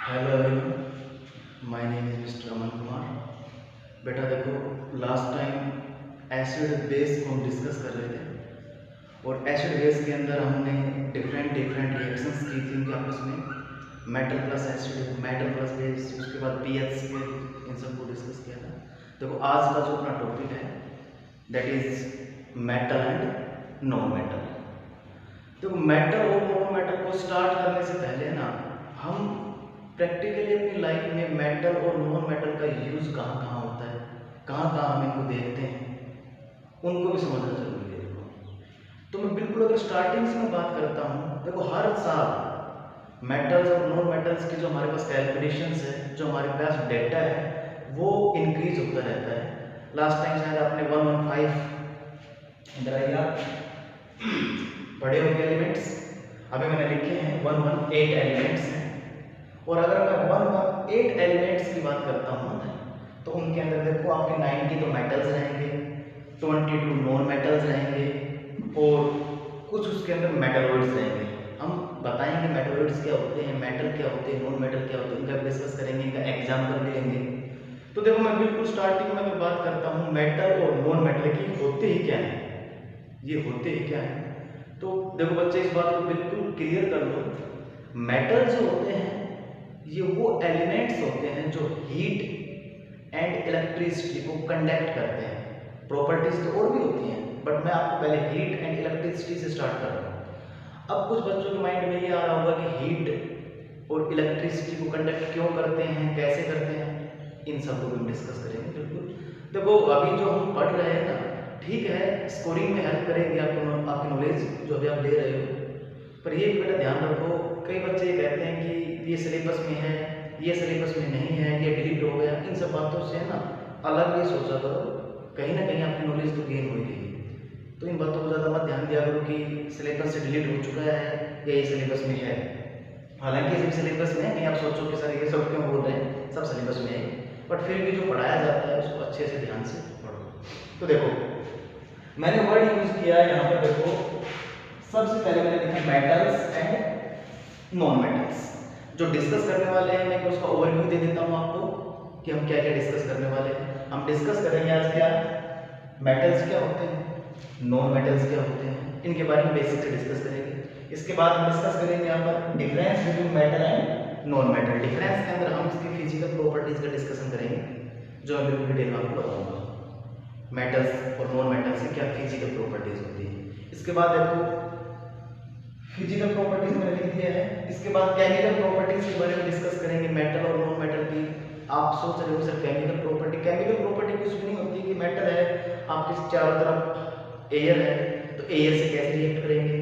Hello everyone, my name is Mister Aman Kumar. बेटा देखो, last time acid base को हम डिस्कस कर रहे थे और एसिड बेस के अंदर हमने डिफरेंट डिफरेंट रिएक्शंस की थी उनके आपस में। Metal plus acid, metal plus base, उसके बाद पीएच स्केल, इन सबको डिस्कस किया था। देखो आज का जो अपना टॉपिक है that is metal and non metal. देखो मेटल और नॉन मेटल को स्टार्ट करने से पहले ना हम प्रैक्टिकली अपनी लाइफ में मेटल और नॉन मेटल का यूज कहाँ कहाँ होता है, कहाँ कहाँ हम इनको देखते हैं, उनको भी समझना जरूरी है। देखो तो मैं बिल्कुल अगर स्टार्टिंग से मैं बात करता हूँ, देखो हर साल मेटल्स और नॉन मेटल्स की जो हमारे पास कैलकुलेशंस है, जो हमारे पास डेटा है, वो इंक्रीज होता रहता है। लास्ट टाइम शायद आपने 115 इधर आइए आप पढ़े होंगे एलिमेंट्स। अभी मैंने लिखे हैं 118 एलिमेंट्स हैं, और अगर मैं 118 एलिमेंट्स की बात करता हूँ तो उनके अंदर देखो आपके 90 तो मेटल्स रहेंगे, 22 नॉन मेटल्स रहेंगे और कुछ उसके अंदर मेटलॉइड्स रहेंगे। हम बताएंगे मेटलॉइड्स क्या होते हैं, मेटल क्या होते हैं, नॉन मेटल क्या होते हैं, इनका डिस्कस करेंगे, इनका एग्जाम्पल भी लेंगे। तो देखो मैं बिल्कुल स्टार्टिंग में अगर बात करता हूँ मेटल और नॉन मेटल की, होते ही क्या है, ये होते ही क्या है। तो देखो बच्चे इस बात को बिल्कुल क्लियर कर लो, मेटल जो होते हैं ये वो एलिमेंट्स होते हैं जो हीट एंड इलेक्ट्रिसिटी को कंडक्ट करते हैं। प्रॉपर्टीज तो और भी होती हैं, बट मैं आपको पहले हीट एंड इलेक्ट्रिसिटी से स्टार्ट कर रहा हूँ। अब कुछ बच्चों के माइंड में ये आ रहा होगा कि हीट और इलेक्ट्रिसिटी को कंडक्ट क्यों करते हैं, कैसे करते हैं, इन सब को भी हम डिस्कस करेंगे। बिल्कुल देखो अभी जो हम पढ़ रहे हैं ना, ठीक है, स्कोरिंग में हेल्प करेगी आपको, आपकी नॉलेज जो अभी आप ले रहे हो, पर ये बेटा ध्यान रखो, कई बच्चे ये कहते हैं कि ये सिलेबस में है, ये सिलेबस में नहीं है, ये डिलीट हो गया। इन सब बातों से ना अलग ही सोचा करो, कहीं ना कहीं आपकी नॉलेज तो गेन हो गई। तो इन बातों को ज़्यादा मत ध्यान दिया करो कि सिलेबस से डिलीट हो चुका है या ये सिलेबस में है। हालांकि सब सिलेबस में है, कहीं आप सोचो कि सर ये सब क्यों बोल रहे हैं, सब सिलेबस में है, बट फिर भी जो पढ़ाया जाता है उसको अच्छे से ध्यान से पढ़ो। तो देखो मैंने वर्ड यूज किया है यहाँ पर, देखो सबसे पहले मैंने लिखा मेटल्स एंड नॉन मेटल्स। जो डिस्कस करने वाले हैं मैं उसका ओवरव्यू दे देता हूँ आपको कि हम क्या क्या डिस्कस करने वाले हैं। हम डिस्कस करेंगे आज क्या, मेटल्स क्या होते हैं, नॉन मेटल्स क्या होते हैं, इनके बारे में बेसिक से डिस्कस करेंगे। इसके बाद हम डिस्कस करेंगे यहाँ पर difference between metal and non metal. Difference के अंदर हम इसकी फिजिकल प्रॉपर्टीज का डिस्कशन करेंगे, जो मैं बिल्कुल डिटेल में आपको बताऊंगा। मेटल्स और नॉन मेटल्स की क्या फिजिकल प्रॉपर्टीज होती है। इसके बाद देखो फिजिकल प्रॉपर्टीज मैंने लिख दिया है। इसके बाद केमिकल प्रॉपर्टीज के बारे में डिस्कस करेंगे, मेटल और नॉन मेटल की। आप सोच रहे हो sir chemical property, chemical property कुछ भी नहीं होती कि मेटल है, आपके चारों तरफ एयर है, तो एयर से कैसे रिएक्ट करेंगे।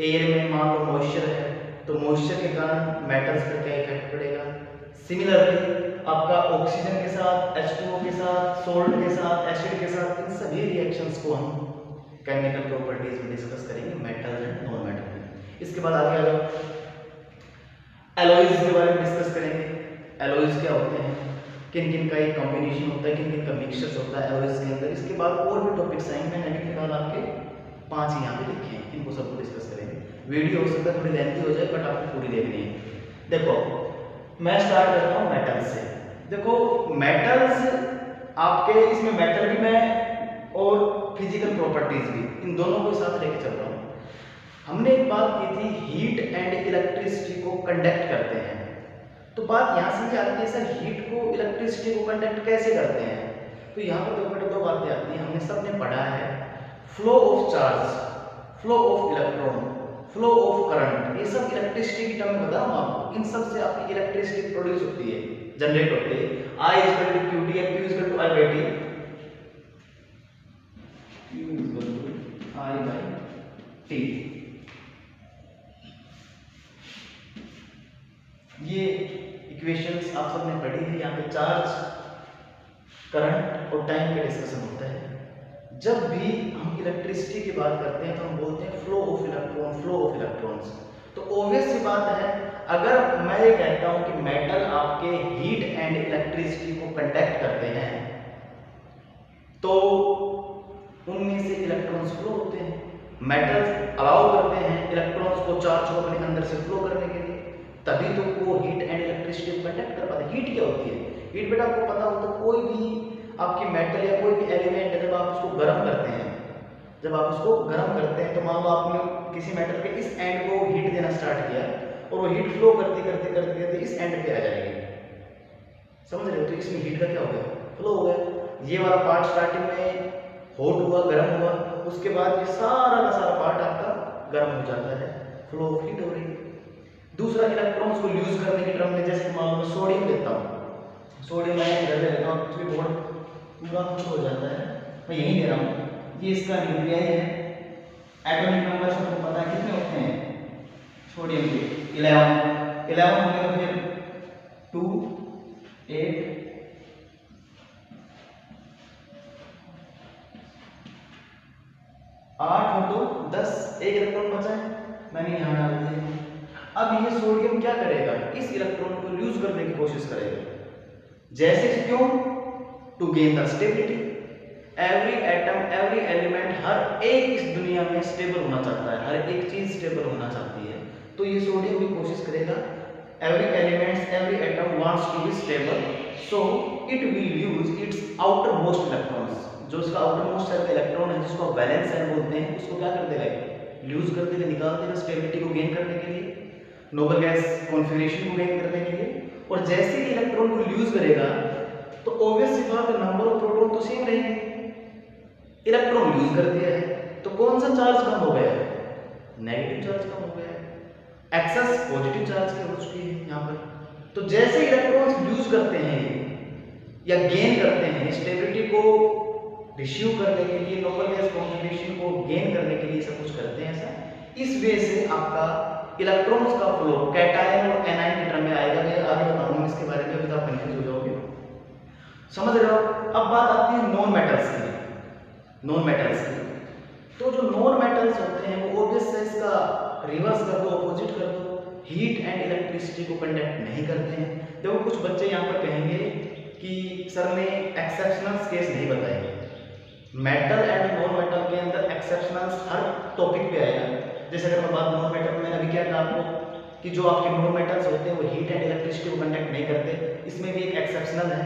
एयर में मान लो मॉइस्चर है, तो मॉइस्चर के कारण मेटल्स पर क्या इफेक्ट पड़ेगा। सिमिलरली आपका ऑक्सीजन के साथ, H2O के साथ, सोल्ट के साथ, एसिड के साथ, इन सभी रिएक्शंस को हम केमिकल प्रॉपर्टीज में डिस्कस करेंगे, मेटल एंड नॉन मेटल। इसके बाद आगे आ जाओ, एलॉयज के बारे में डिस्कस करेंगे। एलॉयज क्या होते हैं, किन किन का एक कॉम्बिनेशन होता है, किन किन का मिक्सचर्स होता है एलॉयज के अंदर। इसके बाद और भी टॉपिक्स आएंगे, मैंने फिलहाल आपके 5 ही यहाँ पे लिखे हैं, इनको सबको डिस्कस करेंगे। वीडियो हो सकता है थोड़ी लेंथी हो जाए, बट आपको पूरी देखनी है। देखो मैं स्टार्ट करता हूँ मेटल्स से। देखो मेटल्स आपके, इसमें मेटल भी मैं और फिजिकल प्रॉपर्टीज भी, इन दोनों को साथ लेके चल रहा हूँ। हमने एक बात की थी हीट एंड इलेक्ट्रिसिटी को कंडक्ट करते हैं, तो बात यहाँ से भी आती है सर हीट को इलेक्ट्रिसिटी को कंडक्ट कैसे करते हैं। तो यहाँ पर देखो दो बातें आती हैं, हमने सबने पढ़ा है flow of charge, flow of electron, flow of current, ये सब इलेक्ट्रिसिटी की टर्म में बता रहा हूँ आपको। इन सब से आपकी इलेक्ट्रिसिटी प्रोड्यूस होती है, जनरेट होती है। I equal to Q T है, Q equal to I by T, Q equal to I by T. ये इक्वेशंस आप सबने पढ़ी है। यहाँ पे चार्ज, करंट और टाइम का डिस्कशन होता है। जब भी हम इलेक्ट्रिसिटी की बात करते हैं तो हम बोलते हैं flow of electron, flow of electrons. तो ऑब्वियस सी बात है, अगर मैं ये कहता हूं कि मेटल आपके हीट एंड इलेक्ट्रिसिटी को कंडक्ट करते हैं, तो उनमें से इलेक्ट्रॉन्स फ्लो होते हैं। मेटल्स अलाउ करते हैं इलेक्ट्रॉन्स को, चार्ज को अपने अंदर से फ्लो करने के लिए, तभी तो वो हीट एंड इलेक्ट्रिसिटी इलेक्ट्रिसिटी को कंडक्ट कर पाते हैं। हीट क्या होती है? हीट बेटा आपको पता हो तो कोई भी आपकी मेटल या कोई भी एलिमेंट है, जब आप उसको गर्म करते हैं, जब आप उसको गर्म करते हैं तो मान लो आपने किसी मेटल के इस एंड को हीट देना स्टार्ट किया और वो हीट फ्लो करते करते करते करते इस एंड पे आ जाएगी, समझ रहे हो? तो इसमें हीट का क्या हो गया? फ्लो हो गया। ये वाला पार्ट स्टार्टिंग में हॉट हुआ, गर्म हुआ, उसके बाद ये सारा का सारा पार्ट आपका गर्म हो जाता है, फ्लो ऑफ हीट हो रही है। दूसरा, इलेक्ट्रॉन्स को यूज करने के टर्म में, जैसे मान लो सोडियम लेता हूँ, सोडियम मैं इधर ले लेता हूँ, कुछ भी बोर्ड पूरा खुश हो जाता है, मैं यही दे रहा हूँ, ये इसका न्यूक्लियाई है। एटॉमिक नंबर सबको पता है कितने होते हैं सोडियम के? 11 होंगे तो फिर 2 8 8 और 2 10, एक इलेक्ट्रॉन बचा है, मैंने यहाँ डाल दिया। अब ये सोडियम क्या करेगा? इस इलेक्ट्रॉन को यूज करने की कोशिश करेगा। जैसे क्यों? To gain the stability. Every atom, every element, हर एक इस दुनिया में स्टेबल होना चाहता है, हर एक चीज स्टेबल होना चाहती है, तो ये सोडियम भी कोशिश करेगा। Every elements, every atom wants to be stable, so it will use its outermost electrons. जो इसका आउटर मोस्ट इलेक्ट्रॉन है, जिसको आप वैलेंस आयन बोलते हैं, उसको क्या कर देगा? यूज कर देगा, निकाल देगा स्टेबिलिटी को गेन करने के लिए, नोबल गैस कॉन्फिगरेशन को गेन करने के लिए। और जैसे ही इलेक्ट्रॉन को यूज करेगा तो ऑब्वियस सी बात है, नंबर ऑफ प्रोटॉन तो सेम रहेंगे। इलेक्ट्रॉन यूज कर दिया है तो कौन सा चार्ज कम हो गया है? नेगेटिव चार्ज कम हो गया है, एक्सेस पॉजिटिव चार्ज की हो चुकी है यहाँ पर। तो जैसे इलेक्ट्रॉन्स यूज करते हैं या गेन करते हैं, स्टेबिलिटी को रिसीव करने के लिए, नोबल गैस कॉन्फिगरेशन को गेन करने के लिए सब कुछ करते हैं ऐसा। इस वे से आपका इलेक्ट्रॉन्स का फ्लो कैटायन और एनायन के टर्म में आएगा। मैं आगे बताऊंगा इसके बारे में, अभी तो आप कंफ्यूज हो जाओगे, समझ रहे हो? अब बात आती है नॉन मेटल्स की। नॉन मेटल्स की, तो जो नॉन मेटल्स होते हैं वो ऑब्वियस है, इसका रिवर्स कर दो, अपोजिट कर दो, हीट एंड इलेक्ट्रिसिटी को कंडक्ट नहीं करते हैं। देखो कुछ बच्चे यहाँ पर कहेंगे कि सर ने एक्सेप्शनल केस नहीं बताए। मेटल एंड नॉन मेटल के अंदर एक्सेप्शनल हर टॉपिक पे आएगा। जैसे अगर मैं बात नॉन मेटल, मैंने अभी क्या कहा आपको कि जो आपके नॉन मेटल्स होते हैं वो हीट एंड इलेक्ट्रिसिटी को कंडक्ट नहीं करते। इसमें भी एक एक्सेप्शनल है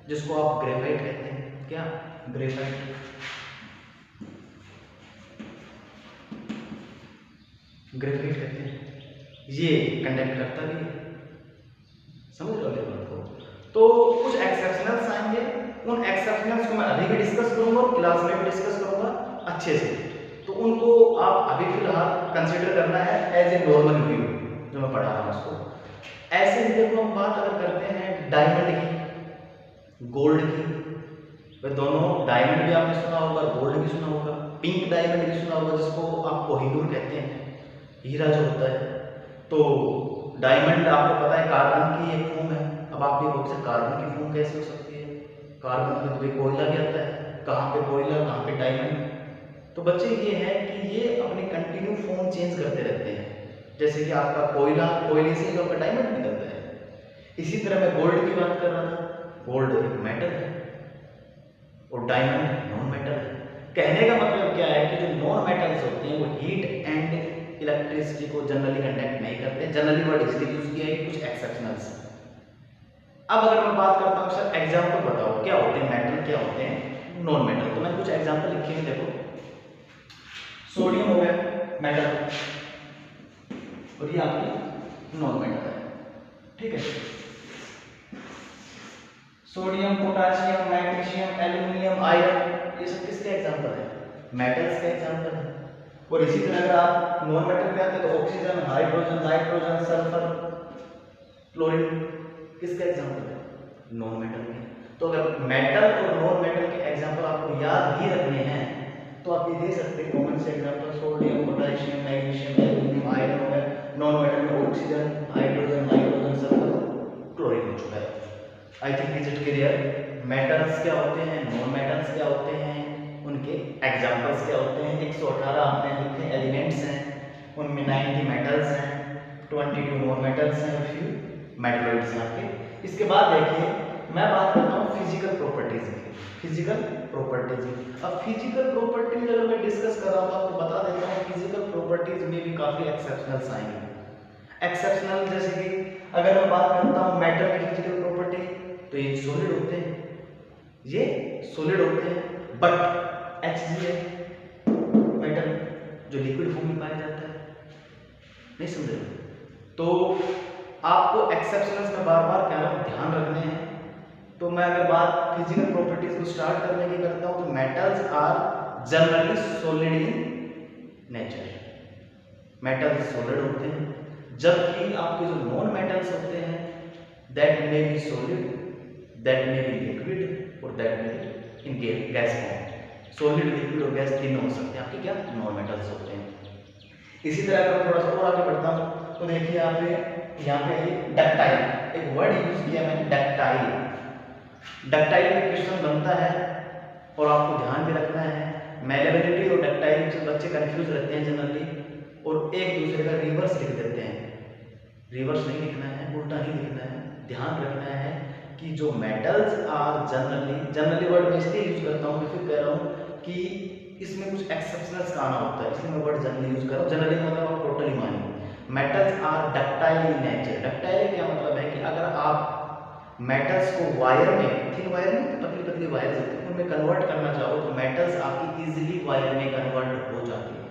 जिसको आप ग्रेफाइट कहते हैं। क्या? ग्रेफाइट। ग्रेफाइट कहते हैं, ये कंडक्ट करता भी है, समझ रहे हो मेरी बात को? तो कुछ एक्सेप्शनल्स आएंगे, उन एक्सेप्शनल्स को मैं अभी भी डिस्कस करूंगा और क्लास में भी डिस्कस करूंगा अच्छे से। तो उनको आप अभी फिलहाल कंसीडर करना है एज ए नॉर्मल व्यू जो मैं पढ़ा रहा हूँ उसको। ऐसे ही देखो हम बात अगर करते हैं डायमंड की, गोल्ड की, तो दोनों, डायमंड भी आपने सुना होगा, गोल्ड भी सुना होगा, पिंक डायमंड भी सुना होगा, जिसको आप कोहिनूर कहते हैं, हीरा जो होता है। तो डायमंड आपको पता है कार्बन की एक फॉर्म है। अब आप भी बोल सकते कार्बन की फॉर्म कैसे हो सकती है? कार्बन में तो कोयला भी आता है, कहाँ पे कोयला, कहाँ पे डायमंड। तो बच्चे ये है कि ये अपने कंटिन्यू फॉर्म चेंज करते रहते हैं। जैसे कि आपका कोयला, कोयले से ही आपका डायमंड निकलता है। इसी तरह मैं गोल्ड की बात कर रहा था, गोल्ड एक मेटल है और डायमंड नॉन मेटल है। कहने का मतलब क्या है कि जो नॉन मेटल्स होते हैं वो हीट एंड इलेक्ट्रिसिटी को जनरली कंडक्ट नहीं करते। जनरली वर्ड इसलिए यूज किया है, कुछ एक्सेप्शनल्स। अब अगर मैं बात करता हूँ सर एग्जाम्पल बताओ क्या होते हैं मेटल, क्या होते हैं नॉन मेटल, तो मैंने कुछ एग्जाम्पल लिखे हैं। देखो सोडियम हो गया मेटल और ये आपकी नॉन मेटल है, ठीक है। Sodium, potassium, magnesium, aluminium, iron, ये सब किसके एग्जाम्पल है? मेटल्स के एग्जाम्पल है। और इसी तरह अगर आप नॉन मेटल पे आते हैं तो oxygen, hydrogen, nitrogen, sulphur, chlorine किसका एग्जांपल है? नॉन मेटल के। तो अगर मेटल और नॉन मेटल के एग्जांपल आपको याद ही रखने हैं तो आप ये दे सकते हैं कॉमन से example, sodium, potassium, magnesium, aluminium, iron हो गया। नॉन मेटल में oxygen, hydrogen, nitrogen, sulphur, chlorine हो चुका है। I think is it clear? Metals क्या होते हैं, नॉन मेटल्स क्या होते हैं, उनके एग्जांपल्स क्या होते हैं। 118 आपने लिखे एलिमेंट्स हैं, उनमें 90 मेटल्स हैं, 22 नॉन मेटल्स हैं और फ्यू मेटलॉइड्स हैं आपके। इसके बाद देखिए मैं बात करता हूँ फिजिकल प्रॉपर्टीज की। फिजिकल प्रॉपर्टीज, अब फिजिकल प्रॉपर्टीज अगर मैं डिस्कस कर रहा हूँ तो आपको बता देता हूँ फिजिकल प्रॉपर्टीज में भी काफी एक्सेप्शनल्स आएंगे। एक्सेप्शनल जैसे कि अगर मैं बात करता हूँ मेटल की फिजिकल प्रॉपर्टी, तो ये सॉलिड होते हैं, ये सॉलिड होते हैं, बट Hg है मेटल जो लिक्विड फॉर्म में पाया जाता है। नहीं समझ रहे? तो आपको एक्सेप्शनल्स में बार बार कह रहा हूँ ध्यान रखने हैं। तो मैं अगर बात फिजिकल प्रॉपर्टीज को स्टार्ट करने की करता हूँ तो metals are generally solid in nature, metals solid होते हैं, जबकि आपके जो नॉन मेटल्स होते हैं that may be solid, that may be liquid और that may be in gas form. Solid, liquid और गैस तीनों हो सकते हैं आपके क्या नॉन मेटल्स होते हैं। इसी तरह अगर मैं थोड़ा सा और आगे बढ़ता हूँ तो देखिए यहाँ पे डक्टाइल, एक वर्ड यूज किया मैंने डक्टाइल। डक्टाइल में क्वेश्चन बनता है और आपको ध्यान भी रखना है, मेलेबिलिटी और डक्टाइल से बच्चे कंफ्यूज रहते हैं जनरली और एक दूसरे का रिवर्स लिख देते हैं। रिवर्स नहीं लिखना है, उल्टा नहीं लिखना है, ध्यान रखना है कि जो मेटल्स आर जनरली वर्ड मैं इसलिए यूज करता हूँ, मैं फिर कह रहा हूँ कि इसमें कुछ एक्सेप्शनल्स का आना होता है, इसलिए मैं वर्ड जनरली यूज कर रहा हूँ। जनरली मतलब आप टोटली मानिए metals are ductile in nature. Ductile क्या मतलब है कि अगर आप मेटल्स को वायर में, थिन वायर में पतली पतली वायर होती है उनमें कन्वर्ट करना चाहो तो मेटल्स आपकी इजीली वायर में कन्वर्ट हो जाती है।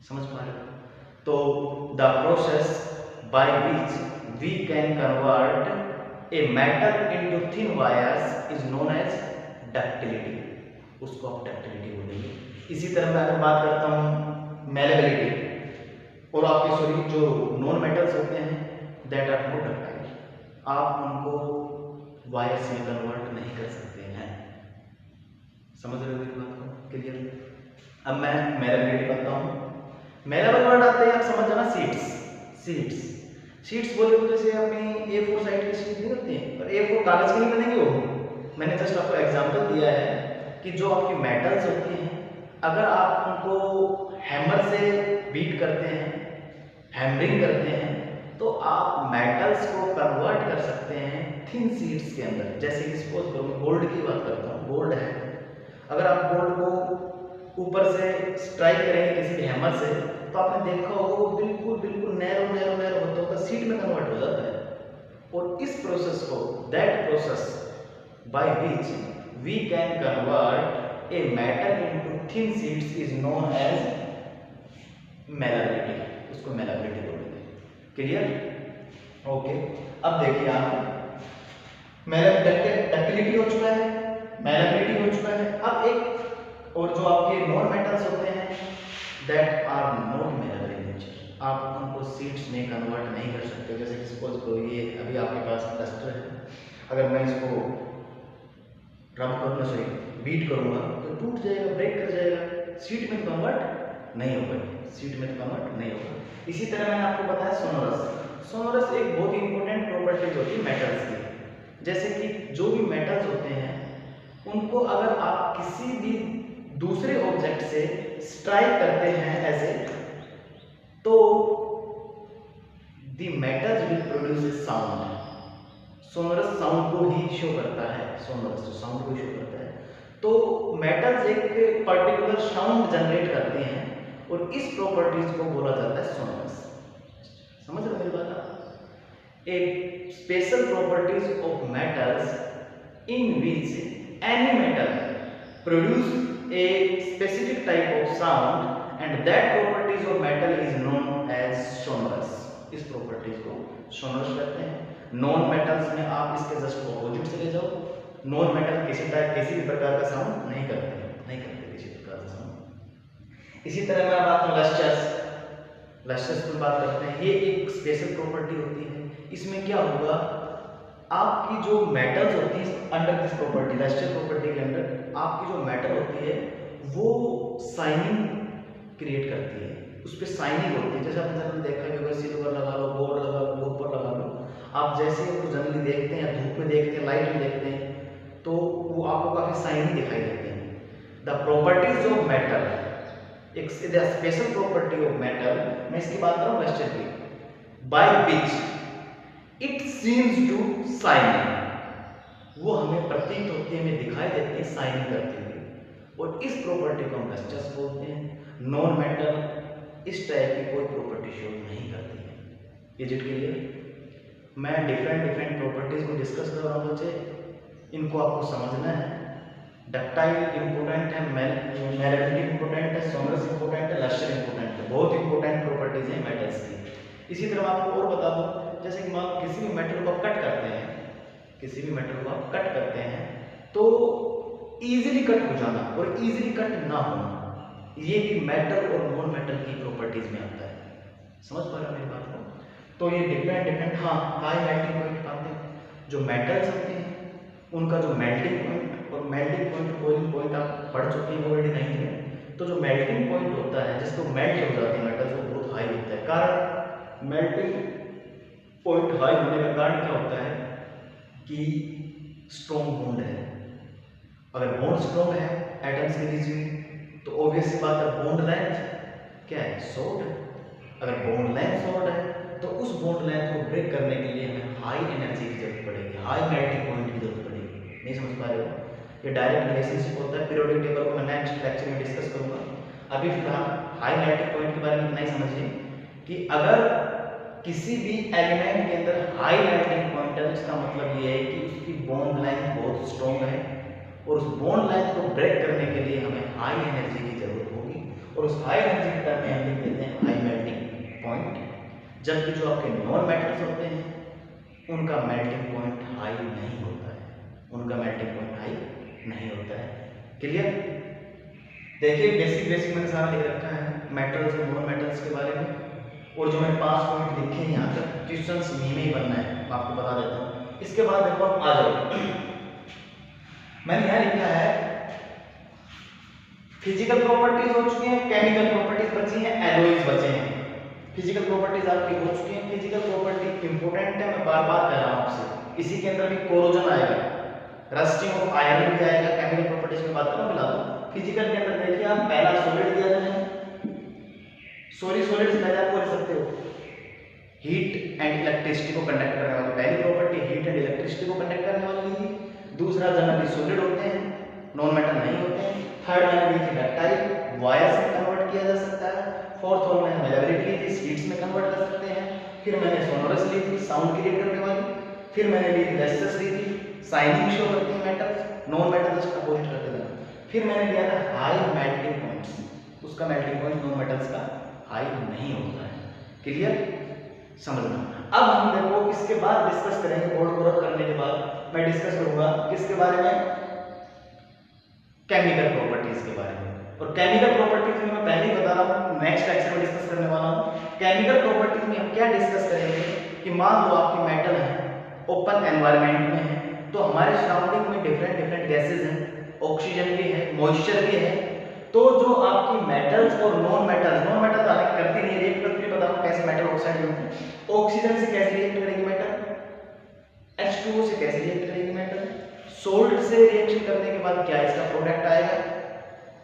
समझ पा रहे हो? तो the process by which we can convert a metal into thin wires is known as ductility, उसको आप डक्टिलिटी बोलेंगे। इसी तरह मैं अगर बात करता हूँ मेलेबिलिटी और आपके सॉरी जो नॉन मेटल्स होते हैं दैट आर नॉट डक्टाइल, आप उनको वायर्स में कन्वर्ट नहीं कर सकते हैं। समझ रहे हो मेरी बात को? क्लियर? अब मैं मेलेबिलिटी बताता हूँ। मेलेबल वर्ड आते हैं आप समझ जाना सीड्स। सीड्स बोले तो जैसे अपनी A4 साइड की शीट नहीं होती है, पर A4 कागज की नहीं बनेगी वो। मैंने जस्ट आपको एग्जांपल दिया है कि जो आपकी मेटल्स होती हैं अगर आप उनको हैमर से बीट करते हैं, हैमरिंग करते हैं, तो आप मेटल्स को कन्वर्ट कर सकते हैं थिन सीड्स के अंदर। जैसे कि सपोज करो मैं गोल्ड की बात करता हूँ, गोल्ड है, अगर आप गोल्ड को ऊपर से स्ट्राइक करेंगे किसी भी हैमर से तो आपने देखा होगा वो बिल्कुल बिल्कुल नैरो होता होता सीड में कन्वर्ट हो जाता है। और इस प्रोसेस को, that process by which we can convert a metal into thin sheets is known as malleability, उसको मेलेबिलिटी बोलते हैं। क्लियर? ओके। अब देखिए आप डक्टिलिटी हो चुका है, मेलेबिलिटी हो चुका है। अब एक और जो आपके नॉन मेटल्स होते हैं that are not malleable in nature, आप उनको सीड्स में कन्वर्ट नहीं कर सकते। जैसे कि सपोज करो ये अभी आपके पास डस्टर है, अगर मैं इसको रब करूँगा, सॉरी बीट करूँगा तो टूट जाएगा, ब्रेक कर जाएगा, सीड में कन्वर्ट नहीं होगा, सीड में कन्वर्ट नहीं होगा। इसी तरह मैंने आपको बताया सोनोरस। सोनोरस एक बहुत ही इंपॉर्टेंट प्रॉपर्टीज होती है मेटल्स की। जैसे कि जो भी मेटल्स होते हैं उनको अगर आप किसी भी दूसरे ऑब्जेक्ट से स्ट्राइक करते हैं ऐसे, तो the metals will produce a sound. Sonorous sound को ही शो करता है, सोनोरस साउंड को शो करता है। तो मेटल्स एक पर्टिकुलर साउंड जनरेट करते हैं और इस प्रॉपर्टीज को बोला जाता है सोनोरस। समझ रहे हो मेरी बात? एक special properties of metals in which any metal produce a specific type of sound and that properties of metal is known as sonorous। इस प्रॉपर्टीज को सोनोरस कहते हैं। नॉन मेटल्स में आप इसके जस्ट ऑपोजिट से ले जाओ, नॉन मेटल किसी भी प्रकार का साउंड नहीं करते किसी प्रकार का साउंड। इसी तरह मैं बात करूं लस्टर्स पर बात करते हैं, ये एक स्पेशल प्रॉपर्टी होती है। इसमें क्या होगा, आपकी जो मेटल्स होती है under this property, lustre property के अंडर आपकी जो मेटल होती है वो शाइनिंग क्रिएट करती है, उस पर शाइनिंग होती है। जैसे आपने जनरली देखा कि अगर सिल्वर लगा लो, गोल्ड लगा लो, कॉपर लगा लो, आप जैसे उसको जनरली देखते हैं, धूप में देखते हैं, लाइट में देखते हैं, तो वो आपको काफी शाइनिंग दिखाई देते हैं। द प्रॉपर्टीज ऑफ मेटल, एक स्पेशल प्रॉपर्टी ऑफ मेटल, मैं इसकी बात कर रहा हूँ लस्टर की, by which it seems to shine, वो हमें प्रतीत होते हैं, हमें दिखाई देते हैं शाइनिंग करते हुए, और इस प्रॉपर्टी को हम लस्टर्स बोलते हैं। नॉन मेटल इस टाइप की कोई प्रॉपर्टी शो नहीं करती है। इजिट के लिए मैं डिफरेंट प्रॉपर्टीज़ को डिस्कस कर रहा हूँ बच्चे, इनको आपको समझना है। डक्टाइल इंपॉर्टेंट है, मैलेबिलिटी इंपॉर्टेंट है, सोनरस इंपॉर्टेंट है, लस्टर इंपॉर्टेंट है, बहुत इंपॉर्टेंट प्रॉपर्टीज़ हैं मेटल्स की। इसी तरह मैं आपको और बता दूँ, जैसे कि मान लो किसी भी मेटल को आप कट करते हैं, किसी भी मेटल को आप कट करते हैं तो इजीली कट हो जाना और इजीली कट ना होना, ये भी मेटल और नॉन मेटल की प्रॉपर्टीज में आता है। समझ पा रहे हो मेरी बात को? तो ये डिफरेंट हाँ हाई मेल्टिंग पॉइंट आते हैं। जो मेटल्स होते हैं उनका जो मेल्टिंग पॉइंट और मेल्टिंग पॉइंट बॉइलिंग पॉइंट आप पढ़ चुके हैं ऑलरेडी 9th में। तो जो मेल्टिंग पॉइंट होता है जिसको मेल्ट हो जाते हैं मेटल्स, वो बहुत हाई होता है। कारण मेल्टिंग पॉइंट हाई होने का कारण क्या होता है कि स्ट्रॉन्ग बॉन्ड है। अगर बॉन्ड स्ट्रॉन्ग है एटम्स के बीच में तो ऑब्वियस सी बात है बॉन्ड लेंथ क्या है, शॉर्ट है। अगर बॉन्ड लेंथ शॉर्ट है तो उस बॉन्ड लेंथ को ब्रेक करने के लिए हमें हाई एनर्जी की जरूरत पड़ेगी, हाई मेल्टिंग पॉइंट की जरूरत पड़ेगी। नहीं समझ पा रहे हो? ये डायरेक्ट रिलेशनशिप होता है। पीरियोडिक टेबल को मैं नेक्स्ट लेक्चर में डिस्कस करूंगा। अभी फिलहाल हाई मेल्टिंग पॉइंट के बारे में इतना ही समझिए कि अगर किसी भी एलिमेंट के अंदर हाई मेल्टिंग पॉइंट है तो इसका मतलब ये है कि उसकी बॉन्ड लेंथ बहुत स्ट्रॉन्ग है और उस बॉन्ड लेंथ को ब्रेक करने के लिए हमें हाई एनर्जी की जरूरत होगी और उस हाई एनर्जी के टर्म में हम लिख देते हैं हाई मेल्टिंग पॉइंट। जबकि जो आपके नॉन मेटल्स होते हैं उनका मेल्टिंग पॉइंट हाई नहीं होता है, उनका मेल्टिंग पॉइंट हाई नहीं होता है। क्लियर? देखिए बेसिक मैंने सारा लिख रखा है मेटल्स और नॉन मेटल्स के बारे में, और जो मैंने 5 पॉइंट लिखे हैं यहाँ तक क्वेश्चंस में ही बनना है, आपको बता देता हूँ। इसके बाद देखो आप आ जाओ, मैंने यहाँ लिखा है फिजिकल प्रॉपर्टीज हो चुकी हैं, केमिकल प्रॉपर्टीज बची हैं, एलॉयज बचे हैं। फिजिकल प्रॉपर्टीज आपकी हो चुकी हैं। फिजिकल प्रॉपर्टी इंपॉर्टेंट है, मैं बार बार कह रहा हूँ आपसे। इसी के अंदर भी कोरोजन आएगा, रस्टिंग ऑफ आयरन भी आएगा। केमिकल प्रॉपर्टीज की बात करूँ फिलहाल फिजिकल के अंदर देखिए आप पहला सॉलिड दिया है, सॉरी सॉलिड से पहले आप बोल सकते हो हीट एंड इलेक्ट्रिसिटी को कंडक्ट करने वाली पहली प्रॉपर्टी हीट एंड इलेक्ट्रिसिटी को कंडक्ट करने वाली ली थी। दूसरा जनरली सॉलिड होते हैं, नॉन मेटल नहीं होते हैं। थर्ड मैंने ली थी डक्टाइल, वायर्स में कन्वर्ट किया जा सकता है। फोर्थ वन मैंने मैलेबिलिटी ली थी, स्पीड्स में कन्वर्ट कर सकते हैं। फिर मैंने सोनोरस ली थी, साउंड क्रिएट करने वाली। फिर मैंने ली थी रेस्टस ली थी, शाइनिंग शो करती है मेटल्स, नॉन मेटल्स का अपोजिट करते हैं। फिर मैंने लिया था हाई मेल्टिंग पॉइंट्स, उसका मेल्टिंग पॉइंट नॉन मेटल्स का हाई नहीं होता है। क्लियर? समझना। अब हम देखो इसके बाद डिस्कस करेंगे, बोर्ड को रब करने के बाद मैं डिस्कस करूंगा किसके बारे में, केमिकल प्रॉपर्टीज के बारे में। और केमिकल प्रॉपर्टीज में मैं पहले ही बता रहा हूं नेक्स्ट लेक्चर में डिस्कस करने वाला हूं। केमिकल प्रॉपर्टीज में हम क्या डिस्कस करेंगे कि मान लो आपकी मेटल है, ओपन एनवायरनमेंट में है, तो हमारे सराउंडिंग में डिफरेंट गैसेस हैं, ऑक्सीजन भी है, मॉइस्चर भी है। तो जो आपकी मेटल्स और नॉन मेटल्स अलग करती नहीं, रिएक्ट करती है। बताओ कैसे मेटल ऑक्साइड बनते हैं। ऑक्सीजन से कैसे रिएक्ट करेगी मेटल, H2O से कैसे रिएक्ट करेगी मेटल, सोल्ट से रिएक्शन करने के बाद क्या इसका प्रोडक्ट आएगा,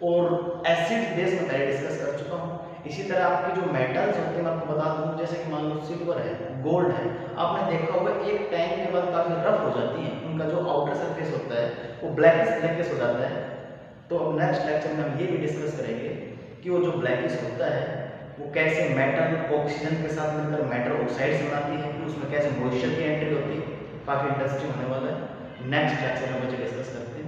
और एसिड बेस में पहले डिस्कस कर चुका हूँ। इसी तरह आपके जो मेटल्स होते हैं मैं आपको बता दूं, जैसे कि मान लो सिल्वर है, गोल्ड है, आपने देखा होगा एक टाइम के बाद काफी रफ हो जाती हैं, उनका जो आउटर सरफेस होता है वो ब्लैकिश हो जाता है। तो अब नेक्स्ट लेक्चर में हम ये भी डिस्कस करेंगे कि वो जो ब्लैकिश होता है वो कैसे मेटल ऑक्सीजन के साथ मिलकर मेटल ऑक्साइड्स बनाती है, फिर उसमें कैसे मॉइस्चर की एंट्री होती है। काफ़ी इंटरेस्टिंग होने वाला है। नेक्स्ट लेक्चर में मुझे डिस्कस करते हैं।